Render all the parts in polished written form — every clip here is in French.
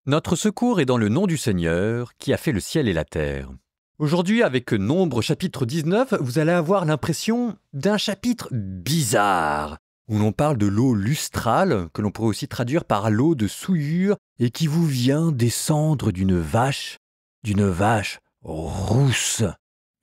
Notre secours est dans le nom du Seigneur, qui a fait le ciel et la terre. Aujourd'hui, avec Nombre chapitre 19, vous allez avoir l'impression d'un chapitre bizarre, où l'on parle de l'eau lustrale, que l'on pourrait aussi traduire par l'eau de souillure, et qui vous vient descendre d'une vache rousse.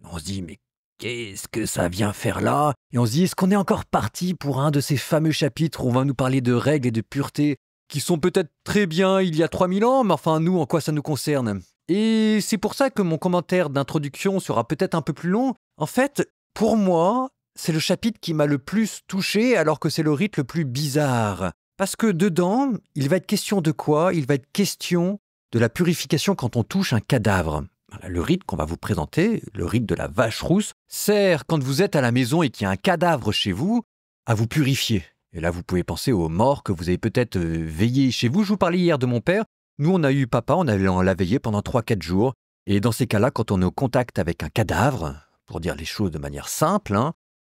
On se dit, mais qu'est-ce que ça vient faire là? Et on se dit, est-ce qu'on est encore parti pour un de ces fameux chapitres où on va nous parler de règles et de pureté, qui sont peut-être très bien il y a 3000 ans, mais enfin nous, en quoi ça nous concerne? Et c'est pour ça que mon commentaire d'introduction sera peut-être un peu plus long. En fait, pour moi, c'est le chapitre qui m'a le plus touché, alors que c'est le rite le plus bizarre. Parce que dedans, il va être question de quoi? Il va être question de la purification quand on touche un cadavre. Voilà, le rite qu'on va vous présenter, le rite de la vache rousse, sert, quand vous êtes à la maison et qu'il y a un cadavre chez vous, à vous purifier. Et là, vous pouvez penser aux morts que vous avez peut-être veillé chez vous. Je vous parlais hier de mon père. Nous, on a eu papa, on l'a veillé pendant 3-4 jours. Et dans ces cas-là, quand on est au contact avec un cadavre, pour dire les choses de manière simple,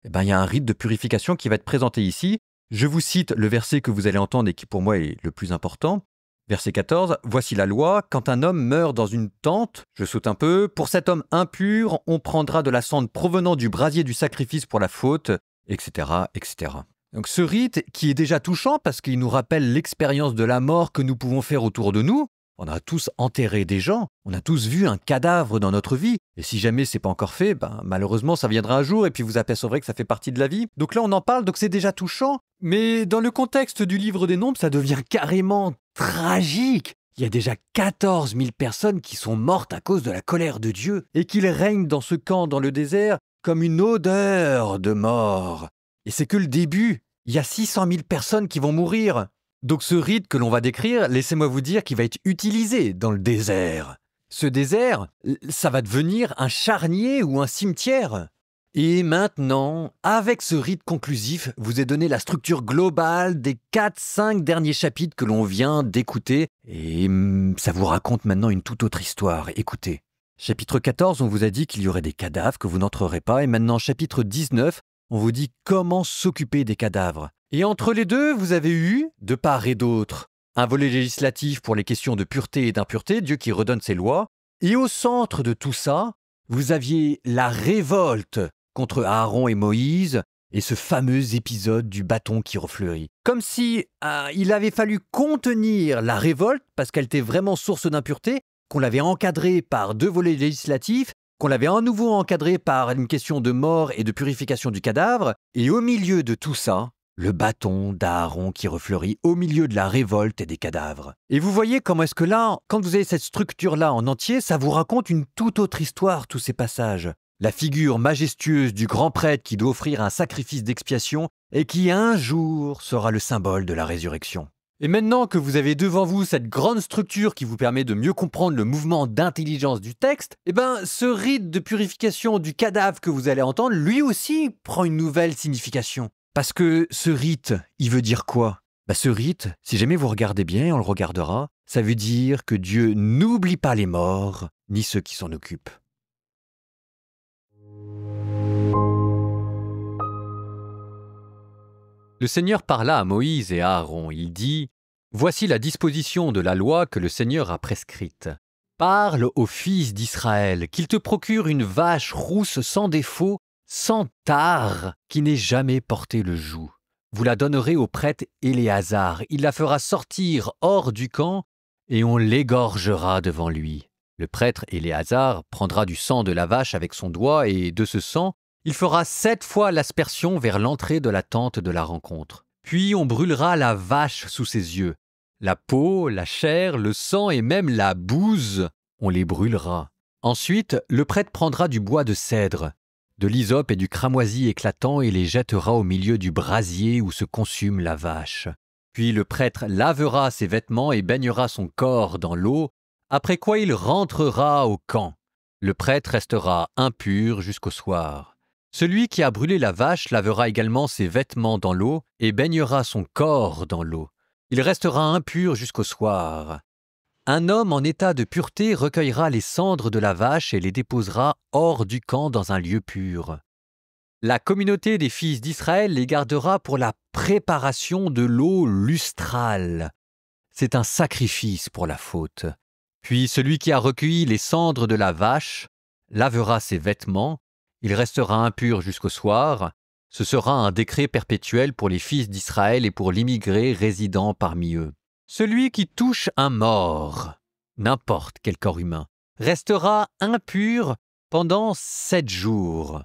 il y a un rite de purification qui va être présenté ici. Je vous cite le verset que vous allez entendre et qui pour moi est le plus important. Verset 14, « Voici la loi, quand un homme meurt dans une tente, je saute un peu, pour cet homme impur, on prendra de la cendre provenant du brasier du sacrifice pour la faute, etc., etc. » Donc ce rite qui est déjà touchant parce qu'il nous rappelle l'expérience de la mort que nous pouvons faire autour de nous. On a tous enterré des gens, on a tous vu un cadavre dans notre vie. Et si jamais c'est pas encore fait, malheureusement ça viendra un jour et puis vous apercevrez que ça fait partie de la vie. Donc là on en parle, donc c'est déjà touchant. Mais dans le contexte du livre des Nombres, ça devient carrément tragique. Il y a déjà 14 000 personnes qui sont mortes à cause de la colère de Dieu et qu'il règne dans ce camp dans le désert comme une odeur de mort. Et c'est que le début. Il y a 600 000 personnes qui vont mourir. Donc ce rite que l'on va décrire, laissez-moi vous dire qu'il va être utilisé dans le désert. Ce désert, ça va devenir un charnier ou un cimetière. Et maintenant, avec ce rite conclusif, vous est donné la structure globale des 4-5 derniers chapitres que l'on vient d'écouter. Et ça vous raconte maintenant une toute autre histoire. Écoutez. Chapitre 14, on vous a dit qu'il y aurait des cadavres, que vous n'entrerez pas. Et maintenant, chapitre 19, on vous dit comment s'occuper des cadavres. Et entre les deux, vous avez eu, de part et d'autre, un volet législatif pour les questions de pureté et d'impureté, Dieu qui redonne ses lois. Et au centre de tout ça, vous aviez la révolte contre Aaron et Moïse et ce fameux épisode du bâton qui refleurit. Comme si il avait fallu contenir la révolte, parce qu'elle était vraiment source d'impureté, qu'on l'avait encadrée par 2 volets législatifs, qu'on l'avait à nouveau encadré par une question de mort et de purification du cadavre, et au milieu de tout ça, le bâton d'Aaron qui refleurit au milieu de la révolte et des cadavres. Et vous voyez comment est-ce que là, quand vous avez cette structure-là en entier, ça vous raconte une toute autre histoire, tous ces passages. La figure majestueuse du grand prêtre qui doit offrir un sacrifice d'expiation et qui un jour sera le symbole de la résurrection. Et maintenant que vous avez devant vous cette grande structure qui vous permet de mieux comprendre le mouvement d'intelligence du texte, ce rite de purification du cadavre que vous allez entendre, lui aussi prend une nouvelle signification. Parce que ce rite, il veut dire quoi? Ce rite, si jamais vous regardez bien, et on le regardera, ça veut dire que Dieu n'oublie pas les morts, ni ceux qui s'en occupent. Le Seigneur parla à Moïse et à Aaron. Il dit « Voici la disposition de la loi que le Seigneur a prescrite. Parle aux fils d'Israël qu'ils te procurent une vache rousse sans défaut, sans tare, qui n'ait jamais porté le joug. Vous la donnerez au prêtre Éléazar. Il la fera sortir hors du camp et on l'égorgera devant lui. Le prêtre Éléazar prendra du sang de la vache avec son doigt et de ce sang, il fera 7 fois l'aspersion vers l'entrée de la tente de la rencontre. Puis on brûlera la vache sous ses yeux. La peau, la chair, le sang et même la bouse, on les brûlera. Ensuite, le prêtre prendra du bois de cèdre, de l'hysope et du cramoisi éclatant et les jettera au milieu du brasier où se consume la vache. Puis le prêtre lavera ses vêtements et baignera son corps dans l'eau, après quoi il rentrera au camp. Le prêtre restera impur jusqu'au soir. Celui qui a brûlé la vache lavera également ses vêtements dans l'eau et baignera son corps dans l'eau. Il restera impur jusqu'au soir. Un homme en état de pureté recueillera les cendres de la vache et les déposera hors du camp dans un lieu pur. La communauté des fils d'Israël les gardera pour la préparation de l'eau lustrale. c'est un sacrifice pour la faute. Puis celui qui a recueilli les cendres de la vache lavera ses vêtements, il restera impur jusqu'au soir. Ce sera un décret perpétuel pour les fils d'Israël et pour l'immigré résidant parmi eux. Celui qui touche un mort, n'importe quel corps humain, restera impur pendant 7 jours.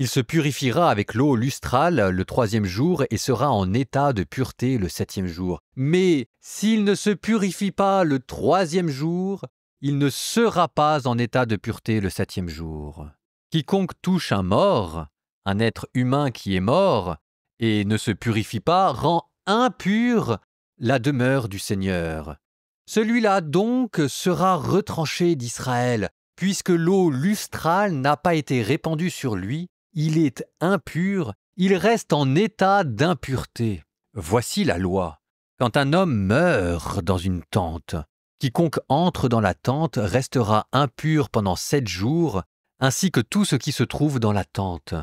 Il se purifiera avec l'eau lustrale le 3e jour et sera en état de pureté le 7e jour. Mais s'il ne se purifie pas le 3e jour, il ne sera pas en état de pureté le 7e jour. Quiconque touche un mort, un être humain qui est mort, et ne se purifie pas, rend impure la demeure du Seigneur. Celui-là donc sera retranché d'Israël, puisque l'eau lustrale n'a pas été répandue sur lui, il est impur, il reste en état d'impureté. Voici la loi. Quand un homme meurt dans une tente, quiconque entre dans la tente restera impur pendant 7 jours, ainsi que tout ce qui se trouve dans la tente.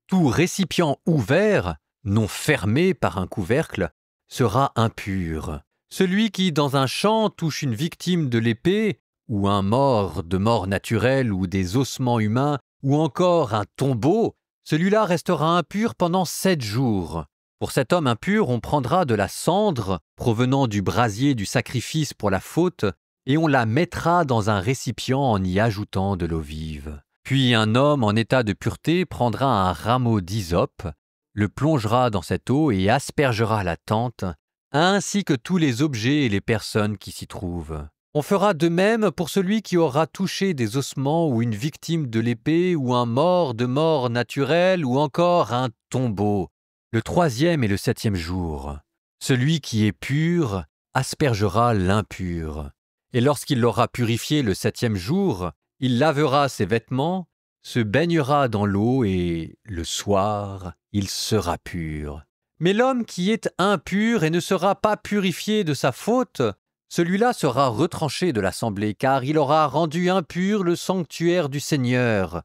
Tout récipient ouvert, non fermé par un couvercle, sera impur. Celui qui, dans un champ, touche une victime de l'épée, ou un mort de mort naturelle ou des ossements humains, ou encore un tombeau, celui-là restera impur pendant 7 jours. Pour cet homme impur, on prendra de la cendre provenant du brasier du sacrifice pour la faute, et on la mettra dans un récipient en y ajoutant de l'eau vive. Puis un homme en état de pureté prendra un rameau d'hysope, le plongera dans cette eau et aspergera la tente, ainsi que tous les objets et les personnes qui s'y trouvent. On fera de même pour celui qui aura touché des ossements ou une victime de l'épée ou un mort de mort naturelle ou encore un tombeau, le 3e et le 7e jour. Celui qui est pur aspergera l'impur. Et lorsqu'il l'aura purifié le 7e jour, il lavera ses vêtements, se baignera dans l'eau et, le soir, il sera pur. Mais l'homme qui est impur et ne sera pas purifié de sa faute, celui-là sera retranché de l'assemblée, car il aura rendu impur le sanctuaire du Seigneur.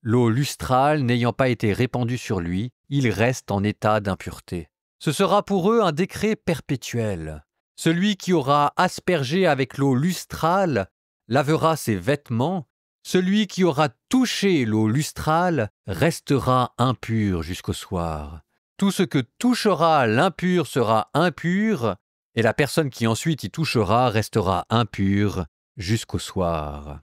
L'eau lustrale n'ayant pas été répandue sur lui, il reste en état d'impureté. Ce sera pour eux un décret perpétuel. Celui qui aura aspergé avec l'eau lustrale lavera ses vêtements. Celui qui aura touché l'eau lustrale restera impur jusqu'au soir. Tout ce que touchera l'impur sera impur, et la personne qui ensuite y touchera restera impure jusqu'au soir.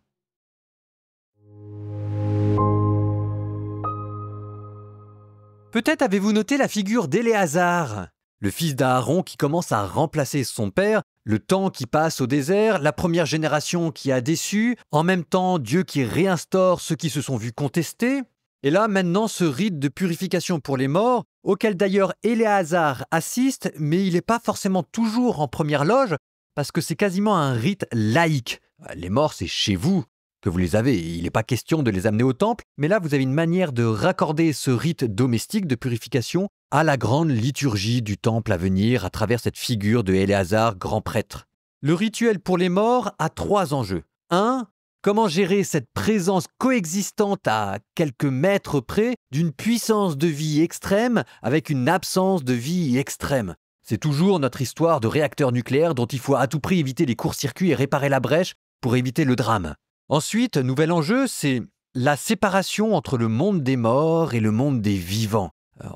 Peut-être avez-vous noté la figure d'Éléazar, le fils d'Aaron qui commence à remplacer son père, le temps qui passe au désert, la première génération qui a déçu, en même temps Dieu qui réinstaure ceux qui se sont vus contester. Et là, maintenant, ce rite de purification pour les morts, auquel d'ailleurs Éléazar assiste, mais il n'est pas forcément toujours en première loge, parce que c'est quasiment un rite laïque. Les morts, c'est chez vous que vous les avez. Il n'est pas question de les amener au temple, mais là, vous avez une manière de raccorder ce rite domestique de purification à la grande liturgie du temple à venir à travers cette figure de Éléazar, grand prêtre. Le rituel pour les morts a 3 enjeux. 1. Comment gérer cette présence coexistante à quelques mètres près d'une puissance de vie extrême avec une absence de vie extrême. C'est toujours notre histoire de réacteur nucléaire dont il faut à tout prix éviter les courts-circuits et réparer la brèche pour éviter le drame. Ensuite, nouvel enjeu, c'est la séparation entre le monde des morts et le monde des vivants.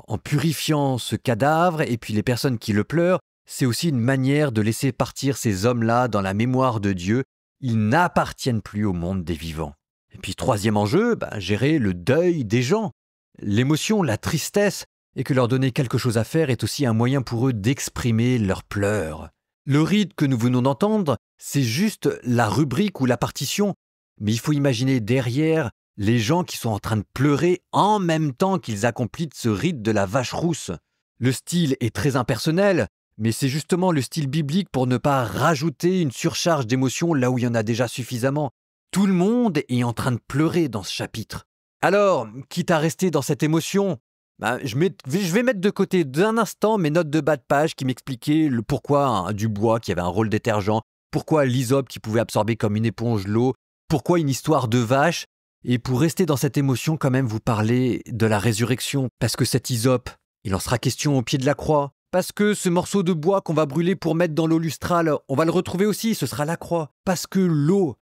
En purifiant ce cadavre et puis les personnes qui le pleurent, c'est aussi une manière de laisser partir ces hommes-là dans la mémoire de Dieu. Ils n'appartiennent plus au monde des vivants. Et puis 3e enjeu, gérer le deuil des gens. L'émotion, la tristesse, et que leur donner quelque chose à faire est aussi un moyen pour eux d'exprimer leurs pleurs. Le rite que nous venons d'entendre, c'est juste la rubrique ou la partition, mais il faut imaginer derrière les gens qui sont en train de pleurer en même temps qu'ils accomplissent ce rite de la vache rousse. Le style est très impersonnel, mais c'est justement le style biblique pour ne pas rajouter une surcharge d'émotions là où il y en a déjà suffisamment. Tout le monde est en train de pleurer dans ce chapitre. Alors, quitte à rester dans cette émotion, je vais mettre de côté d'un instant mes notes de bas de page qui m'expliquaient le pourquoi du bois qui avait un rôle détergent, pourquoi l'hysope qui pouvait absorber comme une éponge l'eau, pourquoi une histoire de vache. Et pour rester dans cette émotion, quand même, vous parlez de la résurrection, parce que cet hysope, il en sera question au pied de la croix. Parce que ce morceau de bois qu'on va brûler pour mettre dans l'eau lustrale, on va le retrouver aussi, ce sera la croix. Parce que l'eau,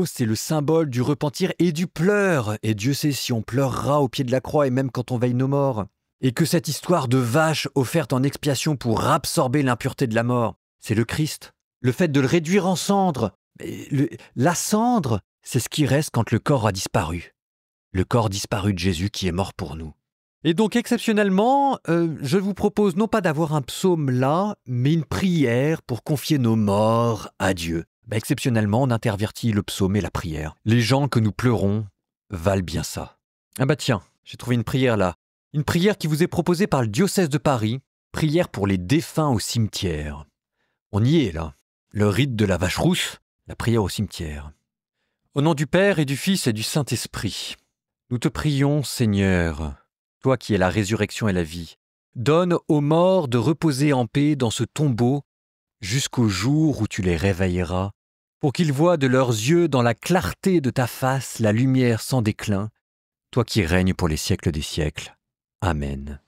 c'est le symbole du repentir et du pleur. Et Dieu sait si on pleurera au pied de la croix et même quand on veille nos morts. Et que cette histoire de vache offerte en expiation pour absorber l'impureté de la mort, c'est le Christ. Le fait de le réduire en cendres. La cendre, c'est ce qui reste quand le corps a disparu. Le corps disparu de Jésus qui est mort pour nous. Et donc exceptionnellement, je vous propose non pas d'avoir un psaume là, mais une prière pour confier nos morts à Dieu. Exceptionnellement, on intervertit le psaume et la prière. Les gens que nous pleurons valent bien ça. Ah bah tiens, j'ai trouvé une prière là. Une prière qui vous est proposée par le diocèse de Paris. Prière pour les défunts au cimetière. On y est là. Le rite de la vache rousse, la prière au cimetière. Au nom du Père et du Fils et du Saint-Esprit, nous te prions, Seigneur, toi qui es la résurrection et la vie, donne aux morts de reposer en paix dans ce tombeau jusqu'au jour où tu les réveilleras, pour qu'ils voient de leurs yeux dans la clarté de ta face la lumière sans déclin, toi qui règnes pour les siècles des siècles. Amen.